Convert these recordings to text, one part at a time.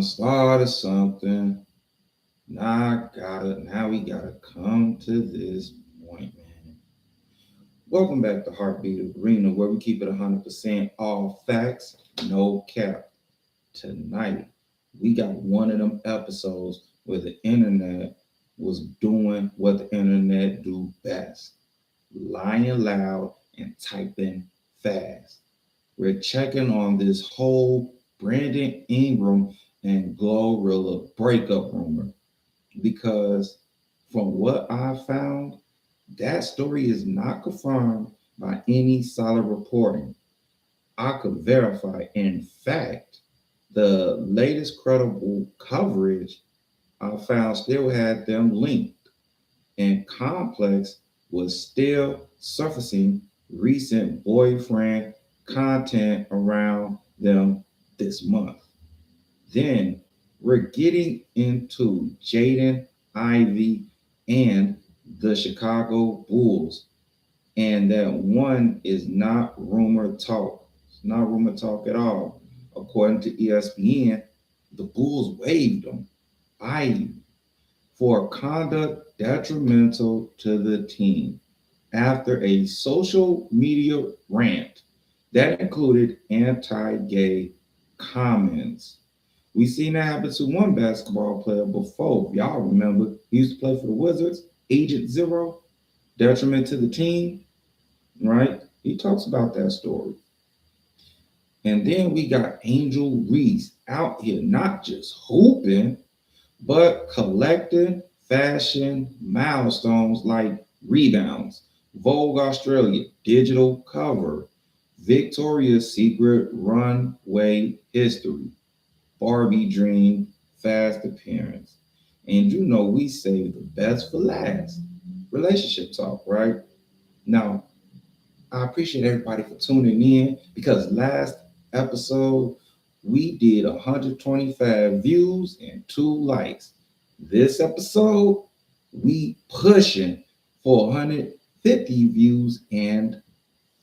started something. Now we gotta come to this point, man. Welcome back to Heartbeat Arena, where we keep it 100% all facts, no cap. Tonight, we got one of them episodes where the internet was doing what the internet do best, lying loud and typing fast. We're checking on this whole Brandon Ingram and GloRilla breakup rumor because from what I found, that story is not confirmed by any solid reporting. I could verify. In fact, the latest credible coverage I found still had them linked, and Complex was still surfacing recent boyfriend content around them this month. Then we're getting into Jaden Ivey and the Chicago Bulls, and that one is not rumor talk. It's not rumor talk at all. According to ESPN, the Bulls waived them, Ivey, for conduct detrimental to the team after a social media rant that included anti-gay comments. We seen that happen to one basketball player before. Y'all remember, he used to play for the Wizards, Agent Zero, detriment to the team, right? He talks about that story. And then we got Angel Reese out here, not just hooping, but collecting fashion milestones like rebounds, Vogue Australia digital cover, Victoria's Secret runway history, Barbie dream fast appearance. And you know we save the best for last. Relationship talk, right? Now, I appreciate everybody for tuning in because last episode we did 125 views and 2 likes. This episode we pushing for 150 views and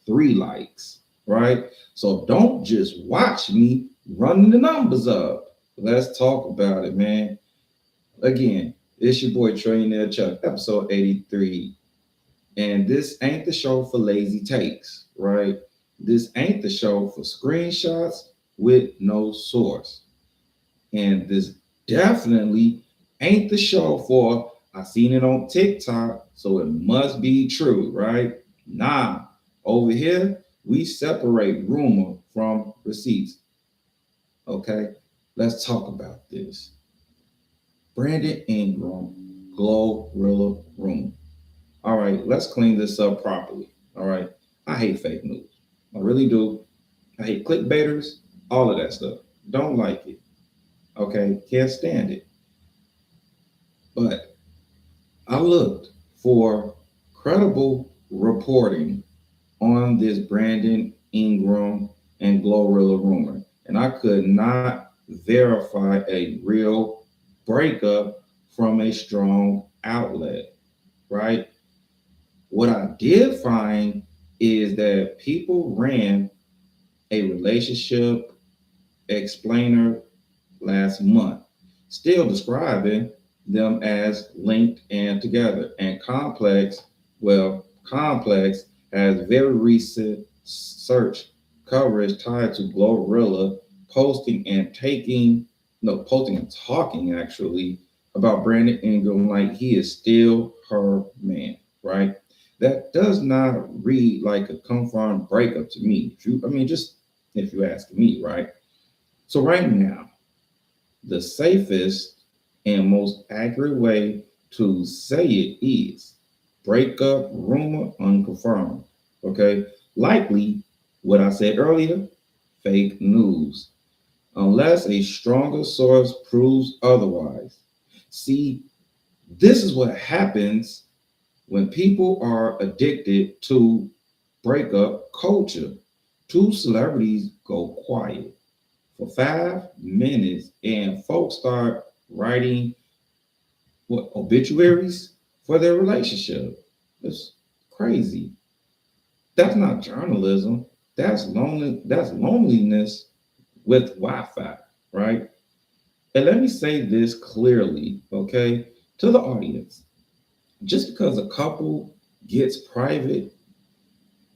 3 likes, right? So don't just watch me running the numbers up. Let's talk about it, man. Again, it's your boy Trillionaire Chuck, episode 83. And this ain't the show for lazy takes, right? This ain't the show for screenshots with no source. And this definitely ain't the show for I seen it on TikTok, so it must be true, right? Nah, over here, we separate rumor from receipts. Okay, let's talk about this. Brandon Ingram, GloRilla rumor. All right, let's clean this up properly. All right, I hate fake news. I really do. I hate clickbaiters, all of that stuff. Don't like it. Okay, can't stand it. But I looked for credible reporting on this Brandon Ingram and GloRilla rumor, and I could not verify a real breakup from a strong outlet, right? What I did find is that people ran a relationship explainer last month, still describing them as linked and together. And Complex has very recent search coverage tied to GloRilla posting and talking actually about Brandon Ingram like he is still her man, right? That does not read like a confirmed breakup to me. Just if you ask me, right? So right now, the safest and most accurate way to say it is breakup rumor unconfirmed. Okay. Likely what I said earlier, fake news. Unless a stronger source proves otherwise. See, this is what happens when people are addicted to breakup culture. Two celebrities go quiet for 5 minutes and folks start writing obituaries for their relationship. It's crazy. That's not journalism. That's loneliness with Wi-Fi, right? And let me say this clearly, okay, to the audience. Just because a couple gets private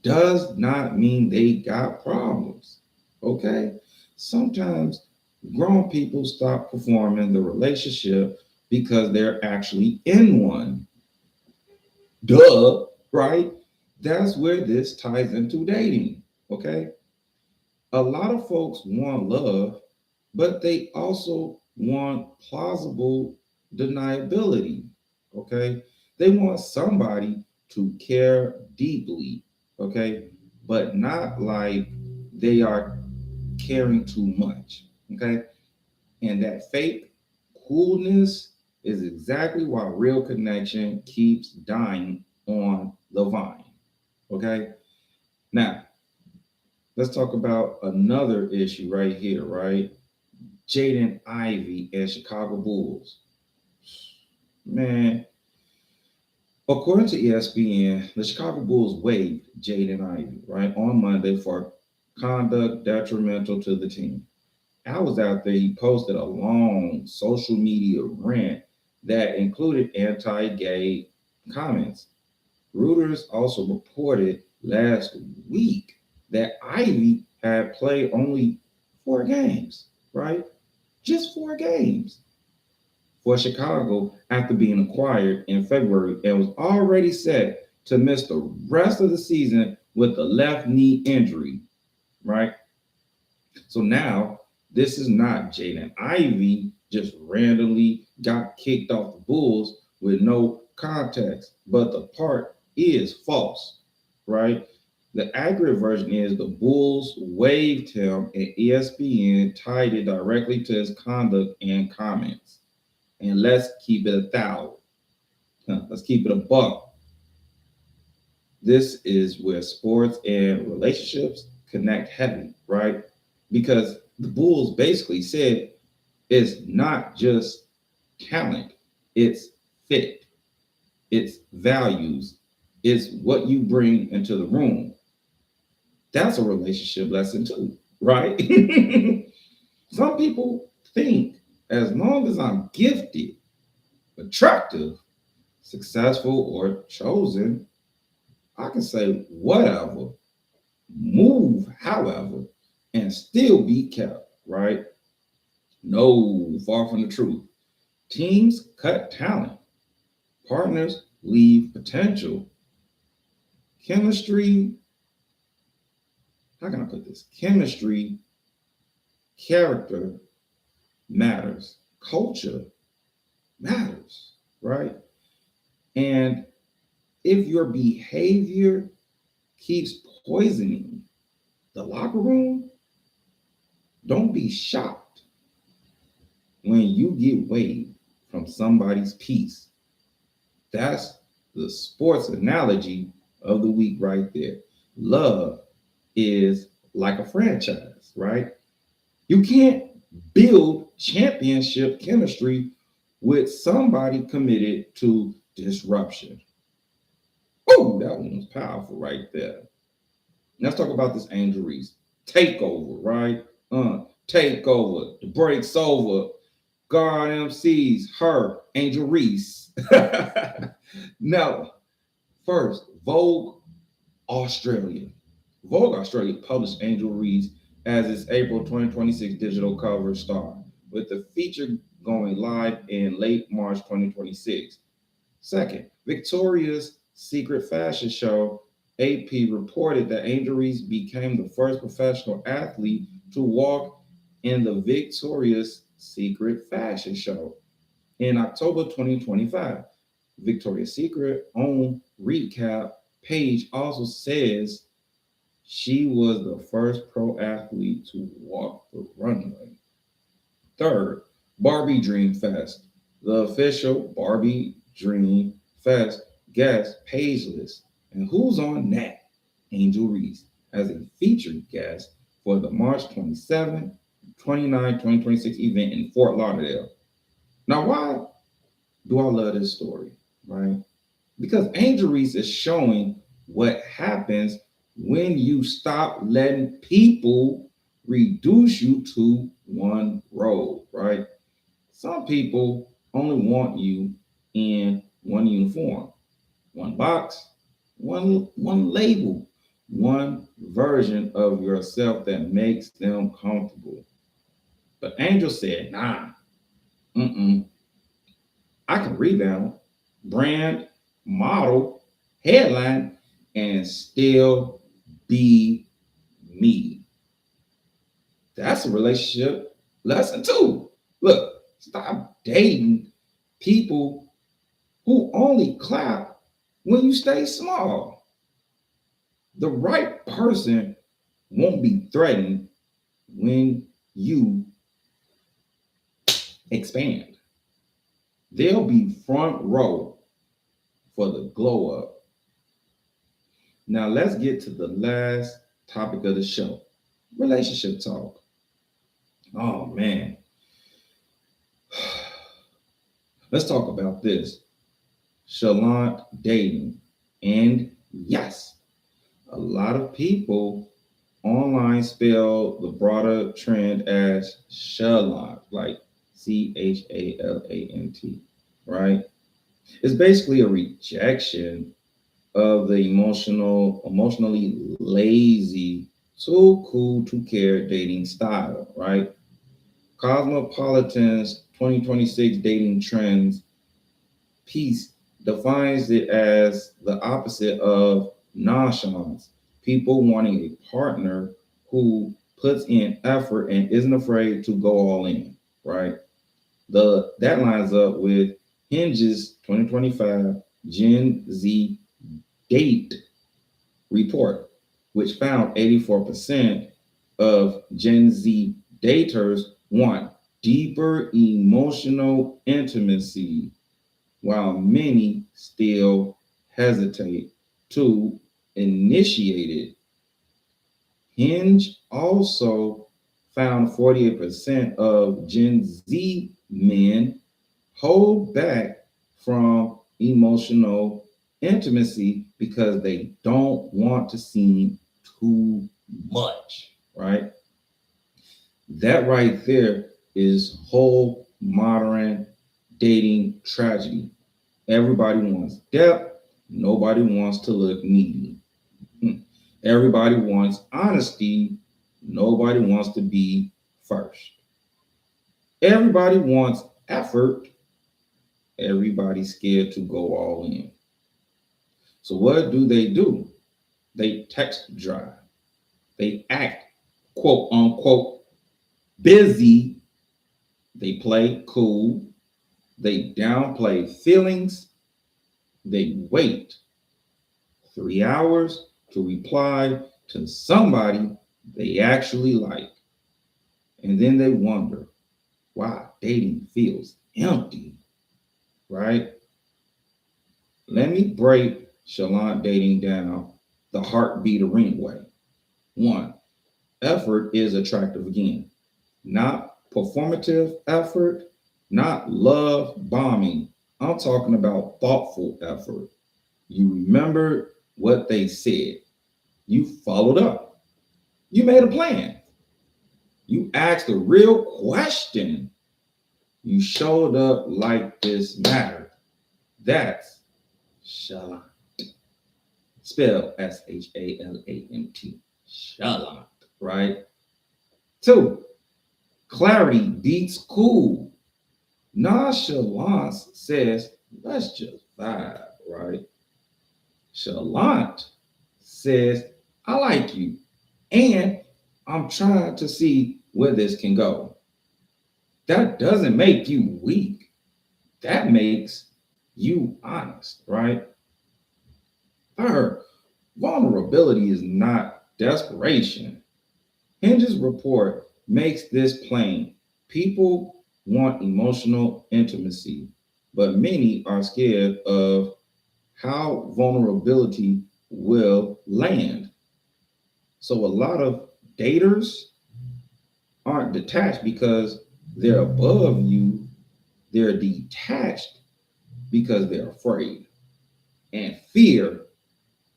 does not mean they got problems, okay? Sometimes grown people stop performing the relationship because they're actually in one. Duh, right? That's where this ties into dating, okay? A lot of folks want love, but they also want plausible deniability. Okay. They want somebody to care deeply. Okay. But not like they are caring too much. Okay. And that fake coolness is exactly why real connection keeps dying on the vine. Okay. Now, let's talk about another issue right here, right? Jaden Ivey and Chicago Bulls. Man, according to ESPN, the Chicago Bulls waived Jaden Ivey, right, on Monday for conduct detrimental to the team. Hours after he posted a long social media rant that included anti gay comments. Reuters also reported last week that Ivy had played only 4 games, right? Just 4 games for Chicago after being acquired in February and was already set to miss the rest of the season with a left knee injury, right? So now this is not Jaden Ivey just randomly got kicked off the Bulls with no context, but the part is false, right? The accurate version is the Bulls waived him and ESPN tied it directly to his conduct and comments. And let's keep it 1,000. Let's keep it a buck. This is where sports and relationships connect heavy, right? Because the Bulls basically said it's not just talent, it's fit, it's values, it's what you bring into the room. That's a relationship lesson too, right? Some people think as long as I'm gifted, attractive, successful, or chosen, I can say whatever, move however, and still be kept, right? No, far from the truth. Teams cut talent, partners leave potential. Chemistry, how can I put this? Chemistry, character matters, culture matters, right? And if your behavior keeps poisoning the locker room, don't be shocked when you get away from somebody's peace. That's the sports analogy of the week right there. Love is like a franchise, right? You can't build championship chemistry with somebody committed to disruption. Oh, that one was powerful right there. Let's talk about this Angel Reese. Takeover, right? Takeover. The break's over. God MCs, her, Angel Reese. Now, first, Australia. Vogue Australia published Angel Reese as its April 2026 digital cover star, with the feature going live in late March 2026. Second, Victoria's Secret fashion show, AP reported that Angel Reese became the first professional athlete to walk in the Victoria's Secret fashion show in October 2025. Victoria's Secret own recap page also says she was the first pro athlete to walk the runway. Third, Barbie Dream Fest. The official Barbie Dream Fest guest page list. And who's on that? Angel Reese as a featured guest for the March 27, 29, 2026 event in Fort Lauderdale. Now, why do I love this story? Right? Because Angel Reese is showing what happens when you stop letting people reduce you to one role, right? Some people only want you in one uniform, one box, one label, one version of yourself that makes them comfortable. But Angel said, nah, mm-mm, I can rebound, brand, model, headline, and still be me. That's a relationship lesson too. Look, stop dating people who only clap when you stay small. The right person won't be threatened when you expand. They'll be front row for the glow up. Now let's get to the last topic of the show, relationship talk. Oh man, let's talk about this. Shalant dating. And yes, a lot of people online spell the broader trend as Shalant, like Chalant, right? It's basically a rejection of the emotionally lazy, too cool to care dating style, right? Cosmopolitan's 2026 dating trends piece defines it as the opposite of nonchalance. People wanting a partner who puts in effort and isn't afraid to go all in, right? That lines up with Hinge's 2025 Gen Z date report, which found 84% of Gen Z daters want deeper emotional intimacy, while many still hesitate to initiate it. Hinge also found 48% of Gen Z men hold back from emotional intimacy because they don't want to seem too much, right? That right there is whole modern dating tragedy. Everybody wants depth, nobody wants to look needy. Everybody wants honesty, nobody wants to be first. Everybody wants effort, everybody's scared to go all in. So what do? They text drive. They act quote unquote busy. They play cool. They downplay feelings. They wait 3 hours to reply to somebody they actually like. And then they wonder why dating feels empty, right? Let me break Shalant dating down the heartbeat arena way. One, effort is attractive again, not performative effort, not love bombing. I'm talking about thoughtful effort. You remembered what they said. You followed up. You made a plan. You asked a real question. You showed up like this mattered. That's Shalant. Spelled Shalant. Shalant, right? Two, clarity beats cool. Nonchalance says, let's just vibe, right? Shalant says, I like you, and I'm trying to see where this can go. That doesn't make you weak. That makes you honest, right? Third, vulnerability is not desperation. Hinge's report makes this plain. People want emotional intimacy, but many are scared of how vulnerability will land. So a lot of daters aren't detached because they're above you, they're detached because they're afraid. And fear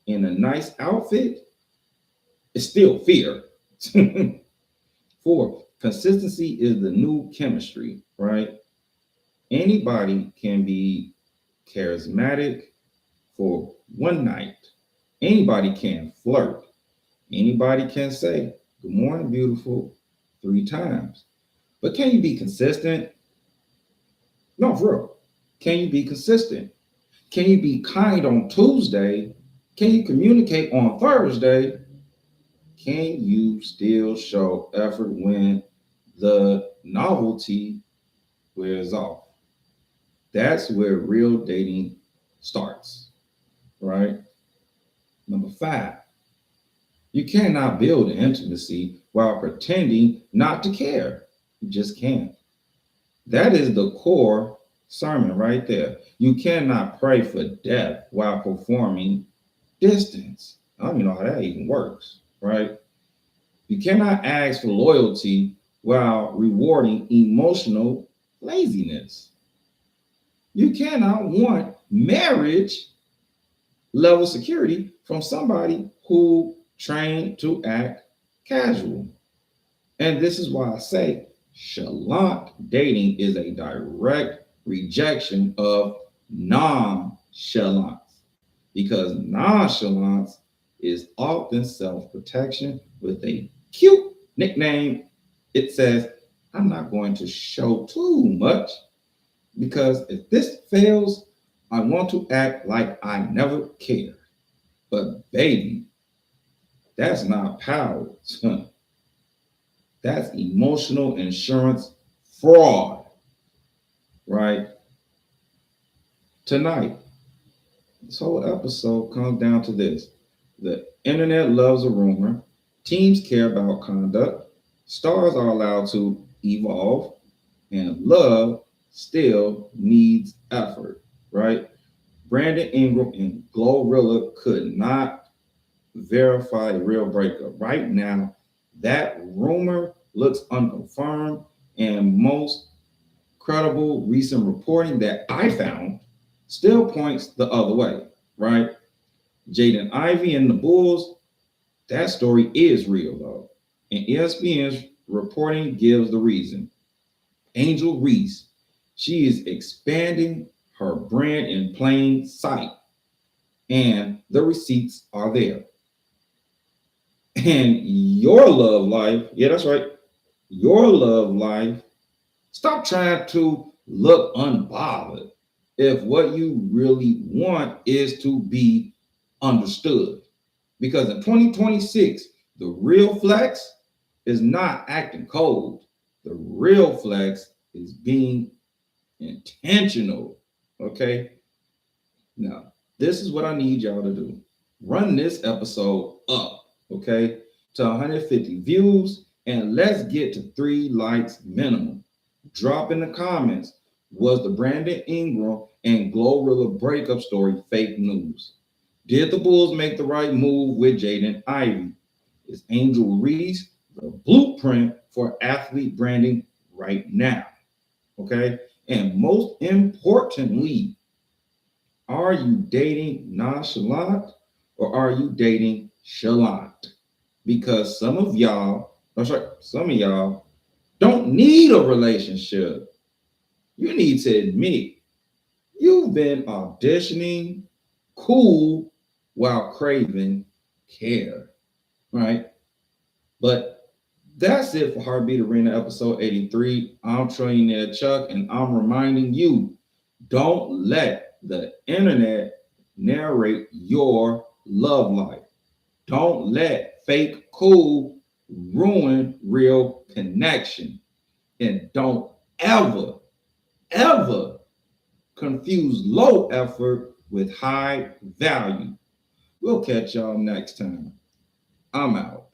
in a nice outfit is still fear. Four, consistency is the new chemistry, right? Anybody can be charismatic for one night. Anybody can flirt. Anybody can say, "Good morning, beautiful," 3 times. But can you be consistent? No, for real. Can you be consistent? Can you be kind on Tuesday? Can you communicate on Thursday? Can you still show effort when the novelty wears off? That's where real dating starts, right? Number 5, you cannot build intimacy while pretending not to care. You just can't. That is the core sermon right there. You cannot pray for death while performing distance. I don't even know how that even works, right? You cannot ask for loyalty while rewarding emotional laziness. You cannot want marriage level security from somebody who trained to act casual. And this is why I say Shalant dating is a direct rejection of nonchalance, because nonchalance is often self-protection with a cute nickname. It says, "I'm not going to show too much because if this fails, I want to act like I never cared." But baby, that's not power. That's emotional insurance fraud, right? Tonight, this whole episode comes down to this. The internet loves a rumor. Teams care about conduct. Stars are allowed to evolve. And love still needs effort, right? Brandon Ingram and GloRilla could not verify the real breakup. Right now, that rumor looks unconfirmed, and most credible recent reporting that I found still points the other way, right? Jaden Ivey and the Bulls, that story is real though. And ESPN's reporting gives the reason. Angel Reese, she is expanding her brand in plain sight, and the receipts are there. And your love life, yeah, that's right, your love life, stop trying to look unbothered if what you really want is to be understood. Because in 2026, the real flex is not acting cold. The real flex is being intentional. Okay. Now, this is what I need y'all to do. Run this episode up, okay, to 150 views, and let's get to 3 likes minimum. Drop in the comments, was the Brandon Ingram and GloRilla breakup story fake news? Did the Bulls make the right move with Jaden Ivey? Is Angel Reese the blueprint for athlete branding right now? Okay. And most importantly, are you dating nonchalant or are you dating chalant? Because some of y'all don't need a relationship. You need to admit you've been auditioning cool while craving care, right? But that's it for Heartbeat Arena episode 83. I'm Trillionaire Chuck, and I'm reminding you, don't let the internet narrate your love life. Don't let fake cool ruin real connection. And don't ever confuse low effort with high value. We'll catch y'all next time. I'm out.